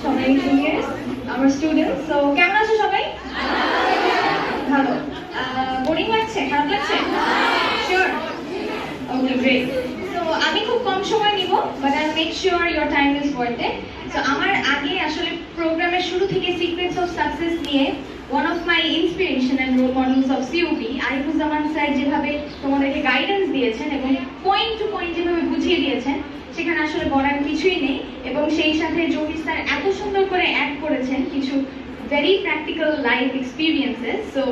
সবাই সিনিয়র্স, আমার student. So কেমন আছো সবাই? ভালো। বোরিং লাগছে? খারাপ লাগছে? শিওর? ওকে, গ্রেট। সো আমি খুব কম সময় নিব, but I make sure your time is worth it. So আমার আগে আসলে প্রোগ্রামের শুরু থেকে সিক্রেটস অফ সাকসেস নিয়ে one of my inspiration and role models of COP Arifuzzaman sir যেভাবে তোমাদেরকে গাইডেন্স দিয়েছেন এবং পয়েন্ট টু পয়েন্ট যেভাবে বুঝিয়ে দিয়েছেন, সেখানে আসলে বলার কিছুই নেই। এবং সেই সাথে জহির স্যার এত সুন্দর করে অ্যাড করেছেন কিছু very practical life experiences. So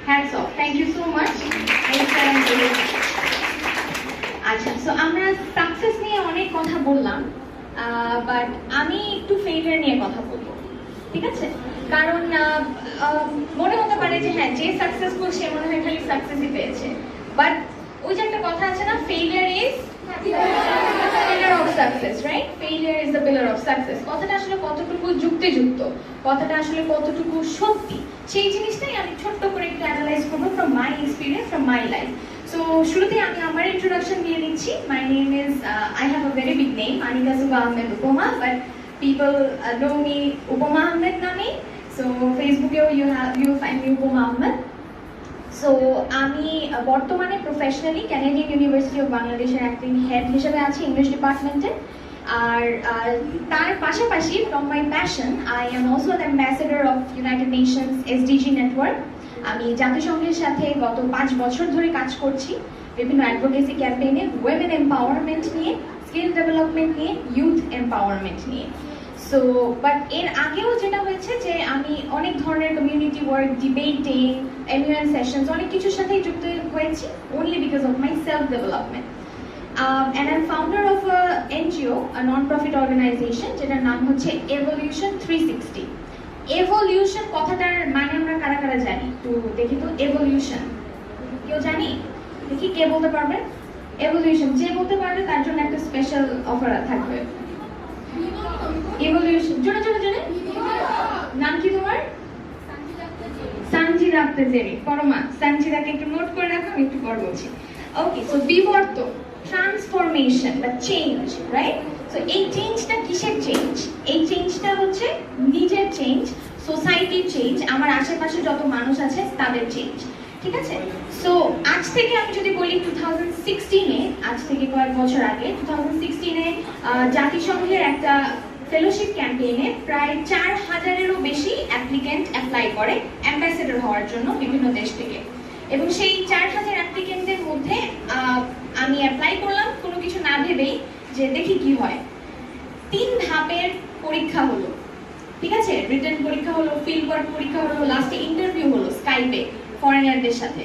hats off. Thank you so much. আচ্ছা, সো আমরা সাকসেস নিয়ে অনেক কথা বললাম, বাট আমি একটু ফেলিয়ার নিয়ে কথা বলবো, ঠিক আছে? কারণ মনে হতে পারে যে হ্যাঁ, যে সাকসেসফুল সে মনে হয় খালি সাকসেসই পেয়েছে, বাট ওই যে একটা কথা আছে না, failure is pillar of success, right? Failure is the pillar of success. কথাটা আসলে কতটুকু যুক্তিযুক্ত, কথাটা আসলে কতটুকু সত্যি, সেই জিনিসটাই আমি ছোট্ট করে একটু অ্যানালাইজ করবো from my experience, from my life. So শুরুতে আমি আমার ইন্ট্রোডাকশন দিয়ে দিচ্ছি। My name is, I have a very big name, Anika Suba Ahmed Upoma, but people know me উপমা আহমেদ নামে। সো ফেসবুকেও ইউ ফাইন্ড মি উপমা আহমেদ। সো আমি বর্তমানে প্রফেশনালি ক্যানাডিয়ান ইউনিভার্সিটি অফ বাংলাদেশের অ্যাক্টিং হেড হিসেবে আছি ইংলিশ ডিপার্টমেন্টে। আর তার পাশাপাশি from my passion I am also an ambassador of United Nations SDG network. আমি জাতিসংঘের সাথে গত 5 বছর ধরে কাজ করছি বিভিন্ন অ্যাডভোকেসি ক্যাম্পেইনে, ওয়েমেন এম্পাওয়ারমেন্ট নিয়ে, স্কিল ডেভেলপমেন্ট নিয়ে, ইউথ এম্পাওয়ারমেন্ট নিয়ে। সো বাট এর আগেও যেটা হয়েছে যে আমি অনেক ধরনের community work, debating, annual sessions, অনেক কিছুর সাথেই যুক্ত হয়েছি only because of my self development. And I'm founder of a NGO, a non-profit organization, যেটার নাম হচ্ছে Evolution 360. Evolution কথাটার মানে আমরা কারা কারা জানি? তো দেখি তো, এভলিউশন কেউ জানি? দেখি কে বলতে পারবে? এভলিউশন যে বলতে পারবে তার জন্য একটা স্পেশাল অফার থাকবে। এভলিউশন জোরে জোরে জোরে। নাম কি তোমার? সানজিদা আক্তারি। পরমা, সানজিদাকে একটু নোট করে রাখো, আমি একটু পর বলছি। ওকে, সো বিবর্তন, ট্রান্সফরমেশন বা চেঞ্জ, রাইট? সো এই চেঞ্জটা কিসের চেঞ্জ? এই চেঞ্জটা হচ্ছে নিজের চেঞ্জ, সোসাইটির চেঞ্জ, আমার আশেপাশে যত মানুষ আছে তাদের চেঞ্জ, ঠিক আছে? সো আজ থেকে আমি যদি বলি 2016-এ, আজ থেকে কয়েক বছর আগে 2016-এ জাতিসংঘের একটা ফেলোশিপ ক্যাম্পেইনে প্রায় 4000-এরও বেশি অ্যাপ্লিকেন্ট অ্যাপ্লাই করে অ্যাম্বাসেডর হওয়ার জন্য বিভিন্ন দেশ থেকে। এবং সেই 4000 অ্যাপ্লিকেন্টের মধ্যে আমি অ্যাপ্লাই করলাম কোনো কিছু না ভেবেই, যে দেখি কি হয়। 3 ধাপের পরীক্ষা হলো, ঠিক আছে? রিটেন পরীক্ষা হলো, ফিল্ড ওয়ার্ক পরীক্ষা হলো, লাস্টে ইন্টারভিউ হলো স্কাইপে ফরেনারদের সাথে।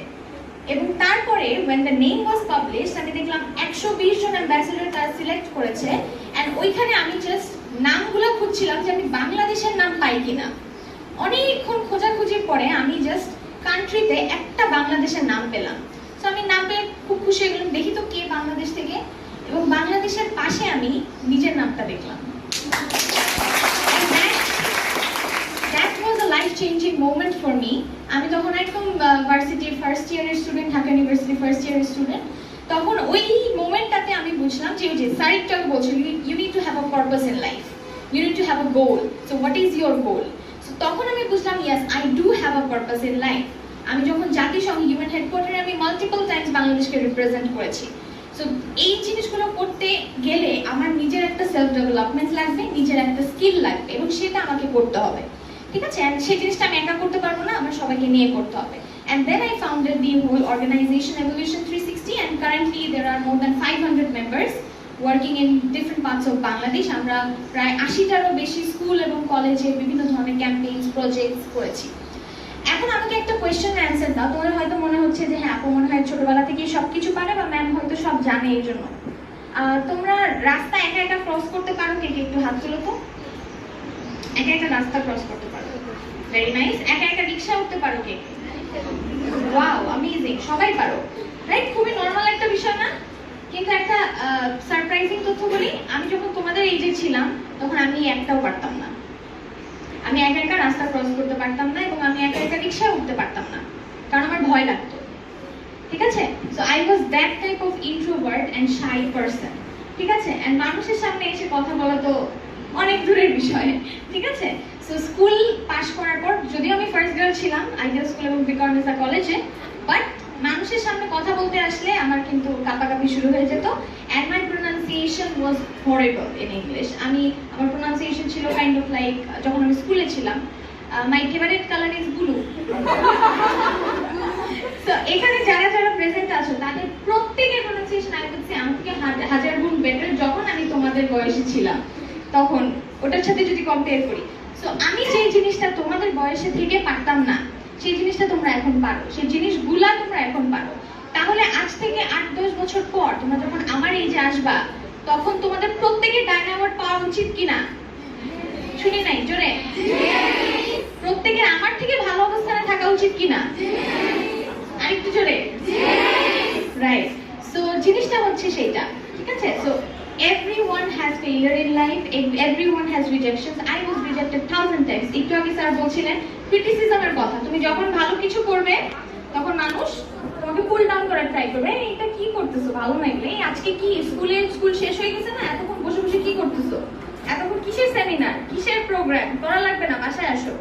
এবং তারপরে when the name was published, আমি দেখলাম 120 জন অ্যাম্বাসেডর তারা সিলেক্ট করেছে। এন্ড ওইখানে আমি জাস্ট নামগুলো খুঁজছিলাম যে আমি বাংলাদেশের নাম পাই কিনা। অনেকক্ষণ খোঁজাখুঁজির পরে আমি জাস্ট কান্ট্রিতে একটা বাংলাদেশের নাম পেলাম। সো আমি নাম পেয়ে খুব খুশি হয়ে গেলাম, দেখি তো কে বাংলাদেশ থেকে। এবং বাংলাদেশের পাশে আমি নিজের নামটা দেখলাম। That was a life-changing moment for me. আমি তখন একদম ভার্সিটির ফার্স্ট ইয়ারের স্টুডেন্ট, ঢাকা ইউনিভার্সিটি ফার্স্ট ইয়ারের স্টুডেন্ট। তখন ওই মোমেন্টটাতে আমি বুঝলাম যে স্যার একটু বলছিল, you need to have a purpose in life, you need to have a goal. So what is your goal? So তখন আমি বুঝলাম, yes, I do have a purpose in life. আমি যখন জাতিসংঘ ইউএন হেডকোয়ার্টারে আমি মাল্টিপল টাইমস বাংলাদেশকে represent করেছি। সো এই জিনিসগুলো করতে গেলে আমার নিজের একটা সেলফ ডেভেলপমেন্ট লাগবে, নিজের একটা স্কিল লাগবে, এবং সেটা আমাকে করতে হবে, ঠিক আছে? অ্যান্ড সেই জিনিসটা আমি একা করতে পারবো না, আমার সবাইকে নিয়ে করতে হবে। And then I founded the whole organization Evolution 360, and currently there are more than 500 members working in different parts of Bangladesh. আমরা প্রায় 80টারও বেশি স্কুল এবং কলেজে বিভিন্ন ধরনের ক্যাম্পেইনস, প্রজেক্টস করেছি। এখন আমাকে একটা কোয়েশ্চেনের অ্যান্সার দাও। তোমার হয়তো মনে হচ্ছে যে হ্যাঁ, আপু মনে হয় ছোটবেলা থেকেই সবকিছু পারে, বা ম্যাম হয়তো সব জানে এই জন্য। তোমরা রাস্তা একা একা ক্রস করতে পারো কে? একটু হাত তুলো তো। একা একা রাস্তা ক্রস করতে পারো, ভেরি নাইস। একা একা রিকশা উঠতে পারো কে? ওয়াও, অ্যামেজিং, সবাই পারো, রাইট? খুবই নরমাল একটা বিষয় না? কিন্তু একটা সারপ্রাইজিং তথ্য বলি, আমি যখন তোমাদের এইজে ছিলাম তখন আমি একটাও পারতাম না। আমি একা একা রাস্তা ক্রস করতে পারতাম না, এবং আমি একা একা রিকশায় উঠতে পারতাম না, কারণ আমার ভয় লাগতো, ঠিক আছে? So I was that type of introvert and shy person, ঠিক আছে? এন্ড মানুষের সামনে এসে কথা বলা তো অনেক দূরের বিষয়, ঠিক আছে? সো স্কুল পাশ করার পর যদিও আমি ফার্স্ট গার্ল ছিলাম আইডিয়াল স্কুল এবং বিকর্নিসা কলেজে, বাট মানুষের সামনে কথা বলতে আসলে আমার কিন্তু কাঁপাকাঁপি শুরু হয়ে যেত, and my pronunciation was horrible in English. আমার প্রোনাউন্সিয়েশন ছিল কাইন্ড অফ লাইক, যখন আমি স্কুলে ছিলাম, my favourite colour is blue. তো এখানে যারা যারা প্রেজেন্ট আছো তাদের প্রত্যেকের প্রোনাউন্সিয়েশন আমি বলছি আমার থেকে হাজার গুণ বেটার যখন আমি তোমাদের বয়সে ছিলাম, তখন ওটার সাথে যদি কম্পেয়ার করি। সো আমি যে জিনিসটা তোমাদের বয়সে থেকে পারতাম না, সেই জিনিসটা তোমরা এখন পারো, সেই জিনিসগুলা তোমরা এখন পারো। তাহলে আজ থেকে 8-10 বছর পর তোমরা যখন আমার এই যে আসবা, তখন তোমাদের প্রত্যেকের ডায়না অ্যাওয়ার্ড পাওয়া উচিত কিনা? শুনি নাই জোরে। প্রত্যেকের আমার থেকে ভালো অবস্থানে থাকা উচিত কিনা? আরেকটু জোরে। রাইট। সো জিনিসটা হচ্ছে সেইটা, ঠিক আছে? So everyone has failure in life, everyone has rejections. I was rejected 1000 times. একটু আগে স্যার বলছিলেন ক্রিটিসিজমের কথা, তুমি যখন ভালো কিছু করবে তখন মানুষ তোমাকে পুল ডাউন করার ট্রাই করবে, এটা কি করতেছো, ভালো লাগলে আজকে কি স্কুল শেষ হয়ে গেছে না, এতক্ষণ বসে বসে কি করতেছো, এতক্ষণ কিসের সেমিনার, কিসের প্রোগ্রাম, করা লাগবে না, বাসায় আসো।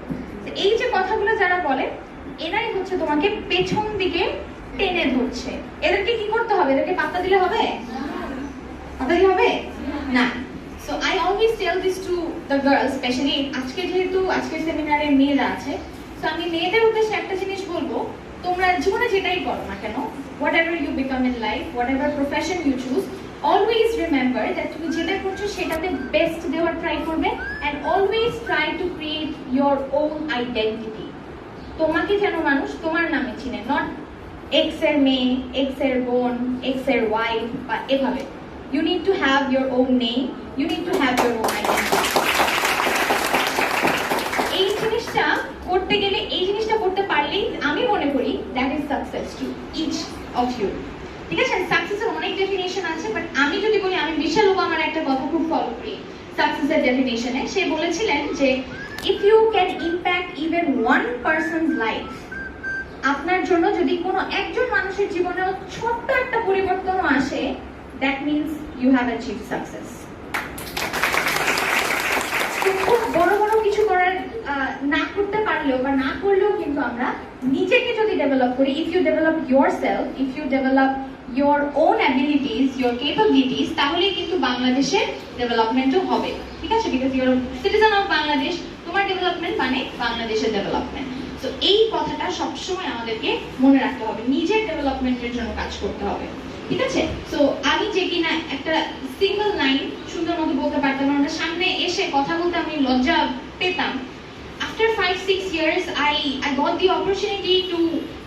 এই যে কথাগুলো যারা বলে, এরাই হচ্ছে তোমাকে পেছন দিকে টেনে ধরছে। এদেরকে কি করতে হবে? এদেরকে পাত্তা দিলে হবে? পাত্তা দিলে হবে না। So I always tell this to the girls, specially আজকে যেহেতু আজকের সেমিনারে মেয়েরা আছে, সো আমি মেয়েদের উদ্দেশ্যে একটা জিনিস বলবো, তোমরা জীবনে যেটাই করো না কেন, whatever you become in life, whatever profession you choose, always remember that তুমি যেটা করছো সেটাতে বেস্ট দেওয়ার ট্রাই করবে, and always try to create your own identity. তোমাকে যেন মানুষ তোমার নামে চিনে, নট এক্স এর মেয়ে, এক্স এর বোন, এক্স এর ওয়াইফ বা এভাবে। You need to have your own name, you need to have your own identity. এই জিনিসটা করতে গেলে, এই জিনিসটা করতে পারলেই আমি মনে করি that is success to each of you. ঠিক আছে? সাকসেসের অনেক ডেফিনেশন আছে, বাট আমি যদি বলি, আমি মিশেল ওবামার একটা কথা খুব ফলো করি সাকসেসের ডেফিনেশনে। সে বলেছিলেন যে if you can impact even one person's life, আপনার জন্য যদি কোনো একজন মানুষের জীবনে ছোট্ট একটা পরিবর্তনও আসে, that means you have achieved success. খুব বড় বড় কিছু করার না করতে পারলেও বা না করলেও কিন্তু আমরা নিজেকে যদি ডেভেলপ করি, if you develop yourself, if you develop your own abilities, your capabilities, তাহলেই কিন্তু বাংলাদেশের ডেভেলপমেন্টও হবে, ঠিক আছে? because you are a citizen of Bangladesh, তোমার ডেভেলপমেন্ট মানে বাংলাদেশের ডেভেলপমেন্ট। সো এই কথাটা সবসময় আমাদেরকে মনে রাখতে হবে, নিজের ডেভেলপমেন্টের জন্য কাজ করতে হবে, ঠিক আছে? সো আমি যে কিনা একটা সিঙ্গেল লাইন সুন্দর মতো বলতে পারতাম না, সামনে এসে কথা বলতে আমি লজ্জা পেতাম। After 5-6 years, I got the opportunity to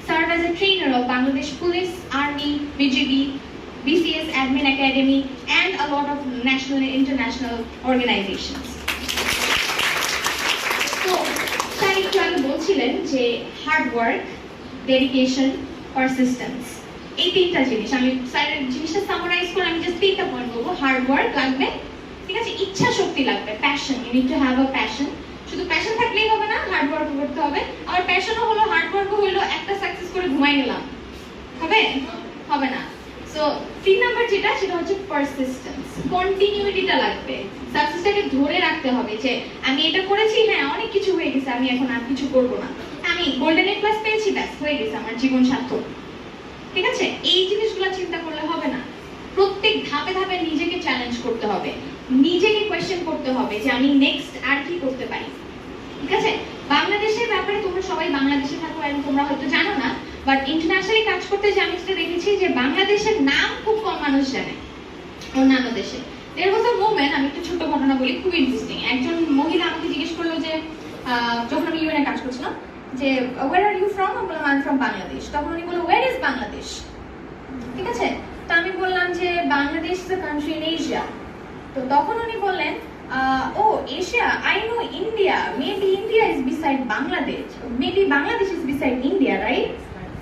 serve as a trainer of Bangladesh Police, Army, BGB, BCS Admin Academy, and a lot of national and international organizations. So, sir একটু আগে বলছিলেন যে হার্ড ওয়ার্ক, ডেডিকেশন, পারসিস্টেন্স, এই তিনটা জিনিস। আমি স্যারের জিনিসটা সামারাইজ করে আমি জাস্ট তিনটা পয়েন্ট বলবো। হার্ড ওয়ার্ক লাগবে, ঠিক আছে? ইচ্ছা শক্তি লাগবে, passion, you need to have a passion. শুধু প্যাশন থাকলেই হবে না, হার্ড ওয়ার্ক করতে হবে। আর প্যাশনও হলো, হার্ড ওয়ার্কও হলো, একটা সাকসেস করে ঘুমাই গেলাম হবে? হবে না। সো 3 নাম্বার যেটা, সেটা হচ্ছে পারসিস্টেন্স, কন্টিনিউইটিটা লাগবে। সাকসেসটাকে ধরে রাখতে হবে যে আমি এটা করেছি, হ্যাঁ অনেক কিছু হয়ে গেছে, আমি এখন আর কিছু করব না, আমি গোল্ডেন এ প্লাস পেয়েছি, ব্যাস হয়ে গেছে, আমার জীবন সার্থক, ঠিক আছে? এই জিনিসগুলো চিন্তা করলে হবে না। প্রত্যেক ধাপে ধাপে নিজেকে চ্যালেঞ্জ করতে হবে, নিজেকে কোয়েশ্চেন করতে হবে যে আমি নেক্সট আর কি করতে পারি, ঠিক আছে? বাংলাদেশের ব্যাপারে তোমরা সবাই বাংলাদেশে থাকো এবং তোমরা হয়তো জানো না, বাট ইন্টারন্যাশনালি কাজ করতে যে আমি যেটা দেখেছি যে বাংলাদেশের নাম খুব কম মানুষ জানে অন্যান্য দেশে। দেয়ার ওয়াজ আ মোমেন্ট, আমি একটা ছোট ঘটনা বলি, খুব ইন্টারেস্টিং। একজন মহিলা আমাকে জিজ্ঞেস করলো যে যখন আমি ইউএনএ কাজ করছিলাম, যে ওয়ার আর ইউ ফ্রম? আমি বললাম আই এম ফ্রম বাংলাদেশ। তখন উনি বললো ওয়ার ইজ বাংলাদেশ, ঠিক আছে? তো আমি বললাম যে Bangladesh is a country in Asia. তো তখন উনি বললেন oh Asia, I know India, maybe India is beside Bangladesh, maybe Bangladesh is beside India, right?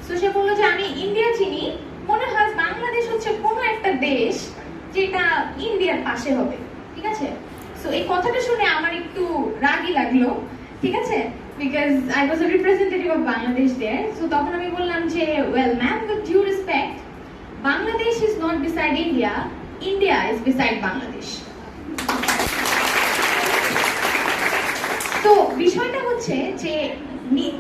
So সে বললো যে আমি ইন্ডিয়া চিনি, মনে হয় বাংলাদেশ হচ্ছে কোনো একটা দেশ যেটা ইন্ডিয়ার পাশে হবে, ঠিক আছে? সো এই কথাটা শুনে আমার একটু রাগই লাগলো, ঠিক আছে? because I was a representative of Bangladesh there. So তখন আমি বললাম যে well ma'am, with due respect, Bangladesh is not beside India, India is beside Bangladesh. তো বিষয়টা হচ্ছে যে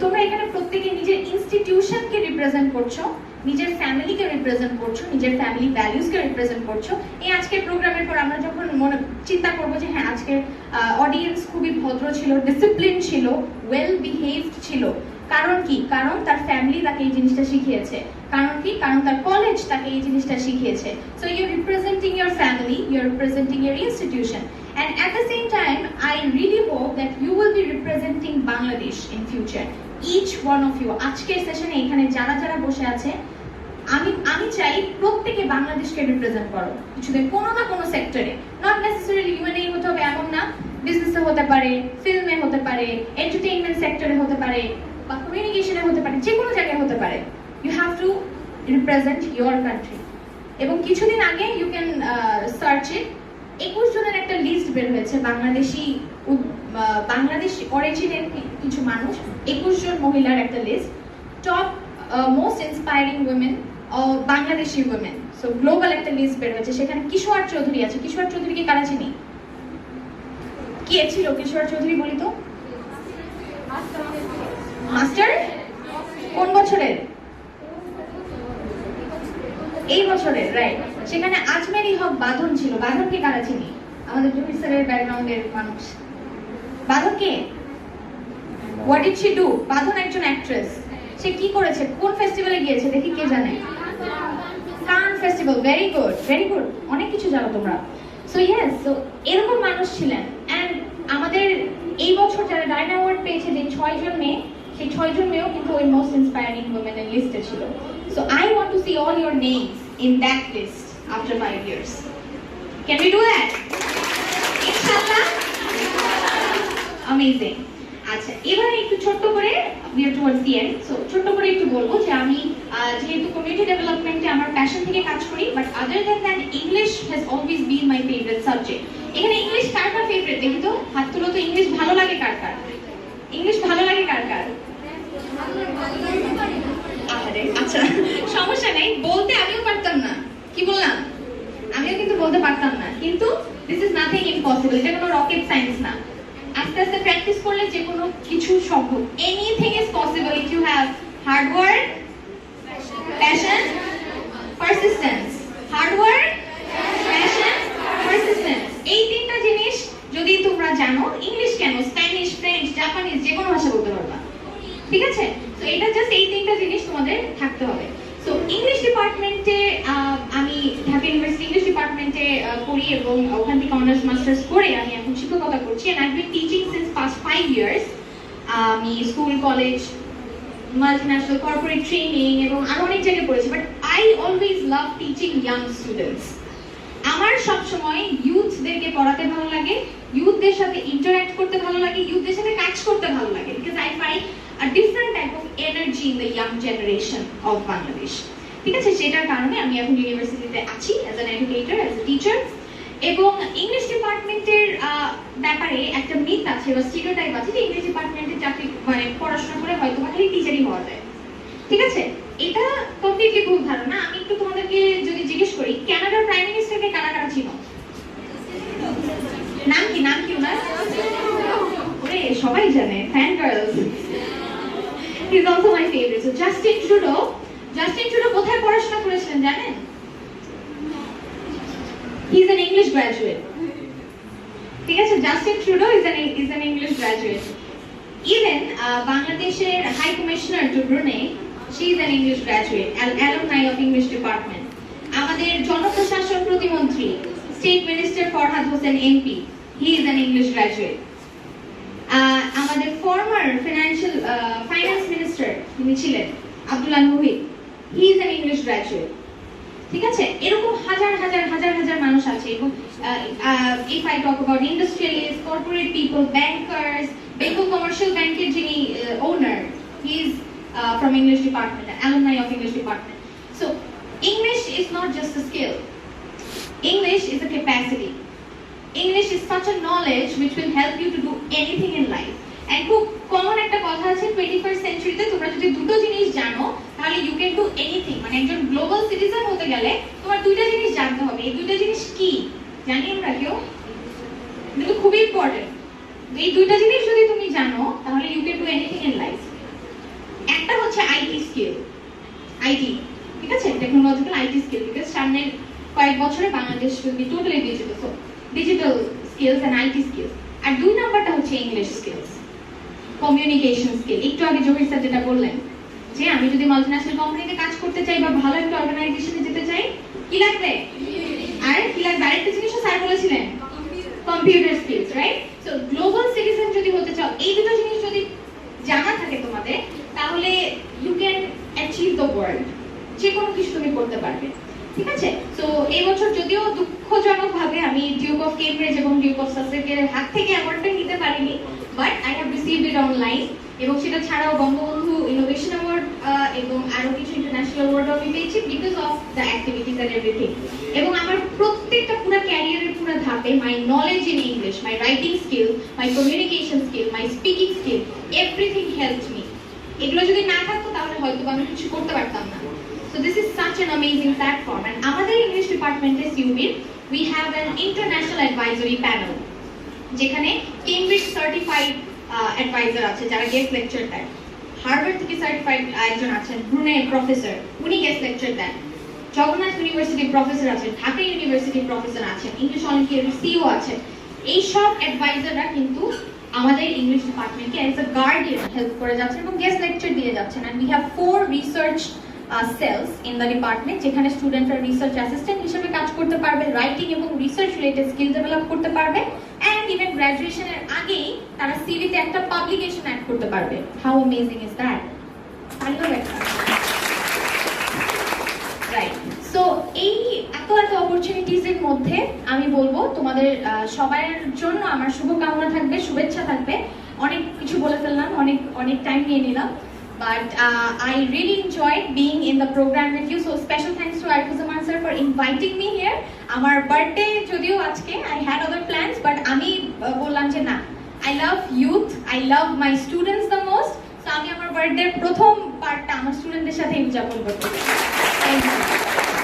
তোমরা এখানে প্রত্যেকে নিজের ইনস্টিটিউশনকে রিপ্রেজেন্ট করছো, নিজের ফ্যামিলিকে রিপ্রেজেন্ট করছো, নিজের ফ্যামিলি ভ্যালুজকে রিপ্রেজেন্ট করছো। এই আজকের প্রোগ্রামের পর আমরা যখন চিন্তা করবো যে হ্যাঁ আজকের অডিয়েন্স খুবই ভদ্র ছিল, ডিসিপ্লিন ছিল, ওয়েল বিহেভড ছিল, কারণ কি? কারণ তার ফ্যামিলি তাকে এই জিনিসটা শিখিয়েছে। কারণ কি? কারণ তার কলেজ তাকে এই জিনিসটা শিখিয়েছে। So you are representing your family, you are representing your institution, and at the same time I really hope that you will be representing Bangladesh in future, each one of you। আজকের সেশনে এখানে যারা যারা বসে আছে, আমি চাই প্রত্যেকে বাংলাদেশকে রিপ্রেজেন্ট করো কিছুদিন কোনো না কোনো সেক্টরে, নট নেসেসারিলি ইউএনএ হতে হবে এমন না, বিজনেসে হতে পারে, ফিল্মে হতে পারে, এন্টারটেইনমেন্ট সেক্টরে হতে পারে, বা কমিউনিকেশনে হতে পারে, যে কোনো জায়গায় হতে পারে। You have to represent your country. এবং কিছুদিন আগে ইউ ক্যান সার্চ ইট, 21 জনের একটা লিস্ট বের হয়েছে, বাংলাদেশি অরিজিনের কিছু মানুষ, 21 জন মহিলার একটা list, top most inspiring women Bangladeshi women. So global একটা লিস্ট বের হয়েছে, সেখানে কিশোর চৌধুরী আছে। কিশোর চৌধুরীকে কারা চিনি? কে ছিল কিশোর চৌধুরী বলি তো? মাস্টার কোন বছরের? এই বছরের, রাইট। সেখানে আজমেরি হক বাঁধন ছিল। বাঁধনকে কারা চিনি? আমাদের জহির স্যারের ব্যাকগ্রাউন্ডের মানুষ। বাঁধন কে? What did she do? Badhan একজন অ্যাক্ট্রেস। সে কি করেছে? কোন ফেস্টিভ্যালে গিয়েছে দেখি, কে জানে? কান festival. Very good, very good, অনেক কিছু জানো তোমরা। সো ইয়েস, সো এরকম মানুষ ছিলেন। এন্ড আমাদের এই বছর যারা ডায়না অ্যাওয়ার্ড পেয়েছে, যে 6 জন মেয়ে, সেই 6 জন মেয়েও কিন্তু ওই মোস্ট ইন্সপায়ারিং উইমেনের লিস্টে ছিল। So I want to see all your names in that list after 5 years. Can we do that? ইনশাআল্লাহ। অ্যামেজিং। আচ্ছা, এবারে একটু ছোট্ট করে we are towards the end, so ছোট্ট করে একটু বলবো যে আমি যেহেতু কমিউনিটি ডেভেলপমেন্টে আমার প্যাশন থেকে কাজ করি, but other than that English has always been my favourite subject. এখানে ইংলিশ কার কার ফেভারিট দেখি তো, হাত তুলো তো। ইংলিশ ভালো লাগে কার কার? ইংলিশ ভালো লাগে কার কার? আচ্ছা, সমস্যা নেই, বলতে আমিও পারতাম না। কি বললাম? আমিও কিন্তু বলতে পারতাম না, কিন্তু দিস ইজ নাথিং ইম্পসিবল। এটা কোনো রকেট সায়েন্স না। আস্তে আস্তে প্র্যাকটিস করলে যে কোনো কিছু সম্ভব। Anything is possible if you have hard work, passion, persistence. Hard work, passion, persistence, এই তিনটা জিনিস যদি তোমরা জানো, ইংলিশ কেন, স্প্যানিশ, ফ্রেঞ্চ, জাপানিজ, যে কোনো ভাষা বলতে পারবা। ঠিক আছে? তো এটা জাস্ট এই তিনটা জিনিস তোমাদের থাকতে হবে। সো ইংলিশ ডিপার্টমেন্টে আমি ঢাকা ইউনিভার্সিটি ইংলিশ ডিপার্টমেন্টে করি, এবং ওখান থেকে অনার্স মাস্টার্স করে আমি এখন শিক্ষকতা করছি। And I been teaching since past 5 years। আমি school, college, multinational, corporate training এবং আরো অনেক জায়গায় পড়েছি, but I always love teaching young students. আমার সবসময় ইউথদেরকে পড়াতে ভালো লাগে, ইউথদের সাথে ইন্টারঅ্যাক্ট করতে ভালো লাগে, ইউথদের সাথে কাজ করতে ভালো লাগে, because I find a different type of energy in the young generation of Bangladesh. ঠিক আছে? সেটার কারণে আমি এখন ইউনিভার্সিটিতে আছি as an educator, as a teacher. এবং ইংলিশ ডিপার্টমেন্টের ব্যাপারে একটা মিথ আছে বা স্টিরিওটাইপ আছে যে ইংলিশ ডিপার্টমেন্টে চাকরি মানে পড়াশোনা করে হয়তো খালি টিচারই হওয়া যায়। ঠিক আছে? এটা কমপ্লিটলি ভুল ধারণা। আমি একটু তোমাদেরকে যদি জিজ্ঞেস করি, কানাডার প্রাইম মিনিস্টারকে কারা কারা চিনো? নাম কি? নাম কি ওনার? ওরে সবাই জানে, fan girls. He's also my favorite. So Justin Trudeau কোথায় পড়াশোনা করেছিলেন জানেন? He's an English graduate. ঠিক আছে? Justin Trudeau is an English graduate. Even Bangladesh's High Commissioner to Brunei, she is an English graduate, an alumni of English department. আমাদের জনপ্রশাসন প্রতিমন্ত্রী, State Minister Farhad Hossain MP, he is an English graduate. আমাদের former finance minister যিনি ছিলেন, Abdullah Muhith, he is an English graduate. ঠিক আছে? এরকম হাজার হাজার হাজার হাজার মানুষ আছে। এবং if I talk about industrialist, corporate people, bankers, Bengal commercial ব্যাংকের যিনি owner, he is from English department, alumni of English department. So English is not just a skill, English is a capacity. English is such a knowledge which will help you to do anything in life. And খুব common একটা কথা আছে, 21st centuryতে তোমরা যদি দুটো জিনিস জানো তাহলে you can do anything। মানে একজন গ্লোবাল সিটিজেন হতে গেলে তোমার দুইটা জিনিস জানতে হবে। এই দুইটা জিনিস কি জানি আমরা কেউ? এটা খুবই ইম্পর্টেন্ট। এই দুইটা জিনিস যদি তুমি জানো তাহলে you can do anything in life. একটা হচ্ছে আইটি স্কিল, আইটি, ঠিক আছে, টেকনোলজিক্যাল আইটি স্কিল, বিকজ সামনের কয়েক বছরে Bangladesh will be totally digital, so digital skills and IT skills. আর দুই নাম্বারটা হচ্ছে ইংলিশ স্কিলস, কমিউনিকেশন স্কিল। একটু আগে জহির স্যার যেটা বললেন যে আমি যদি মাল্টিন্যাশনাল কোম্পানিতে কাজ করতে চাই বা ভালো একটা অর্গানাইজেশনে যেতে চাই, কি লাগবে? আর কি লাগবে? আরেকটা জিনিসও স্যার বলেছিলেন, computer skills, right? So global citizen যদি হতে চাও, এই দুটো জিনিস যদি জানা থাকে তোমাদের, তাহলে you can achieve the world, যে কোনো কিছু তুমি করতে পারবে, ঠিক আছে? সো এই বছর যদিও দুঃখজনক ভাবে আমি ডিউক অফ কেমব্রিজ এবং ডিউক অফ সাসেক্সের হাত থেকে অ্যাওয়ার্ডটা নিতে পারিনি, but I have received it online. এবং সেটা ছাড়াও বঙ্গবন্ধু ইনোভেশন অ্যাওয়ার্ড এবং আরো কিছু ইন্টারন্যাশনাল অ্যাওয়ার্ডও আমি পেয়েছি because of the activities and everything. এবং আমার প্রত্যেকটা পুরো ক্যারিয়ারের পুরো ধাপে my knowledge in English, my writing skill, my communication skill, my speaking skill, everything helped me. এগুলো যদি না থাকতো তাহলে হয়তো আমি কিছু করতে পারতাম না। So this is such an amazing platform, and আমাদের ইংলিশ ডিপার্টমেন্টে সিউবির we have an international advisory panel, যেখানে কেমব্রিজ সার্টিফাইড অ্যাডভাইজার আছে যারা গেস্ট লেকচার দেন, হার্ভার্ড থেকে সার্টিফাইড একজন আছেন ব্রুনে প্রফেসর, উনি গেস্ট লেকচার দেন, জগন্নাথ ইউনিভার্সিটির প্রফেসর আছেন, ঢাকা ইউনিভার্সিটির প্রফেসর আছেন, ইংলিশ অলিম্পিয়াডের সিইও আছেন। এই সব অ্যাডভাইজাররা কিন্তু আমাদের ইংলিশ ডিপার্টমেন্টকে অ্যাজ আ গার্ডিয়ান হেল্প করে যাচ্ছেন এবং গেস্ট লেকচার দিয়ে যাচ্ছেন। And we have 4 research cells in the department, যেখানে স্টুডেন্টরা রিসার্চ অ্যাসিস্ট্যান্ট হিসেবে কাজ করতে পারবে, রাইটিং এবং রিসার্চ রিলেটেড স্কিল ডেভেলপ করতে পারবে, এন্ড ইভেন গ্র্যাজুয়েশনের আগেই তারা সিভিতে একটা পাবলিকেশন অ্যাড করতে পারবে। How amazing is that? Right. So এই এত এত অপরচুনিটিজের মধ্যে আমি বলবো তোমাদের সবার জন্য আমার শুভকামনা থাকবে, শুভেচ্ছা থাকবে। অনেক কিছু বলে ফেললাম, অনেক টাইম নিয়ে নিলাম, but I really enjoyed being in the program with you. So special thanks to Arifuzzaman sir for inviting me here. আমার বার্থডে যদিও আজকে, I had other plans, but আমি বললাম যে না, I love youth, I love my students the most. So আমি আমার birthday প্রথম পার্টটা আমার স্টুডেন্টদের সাথে উদযাপন করতে চাই। Thank you.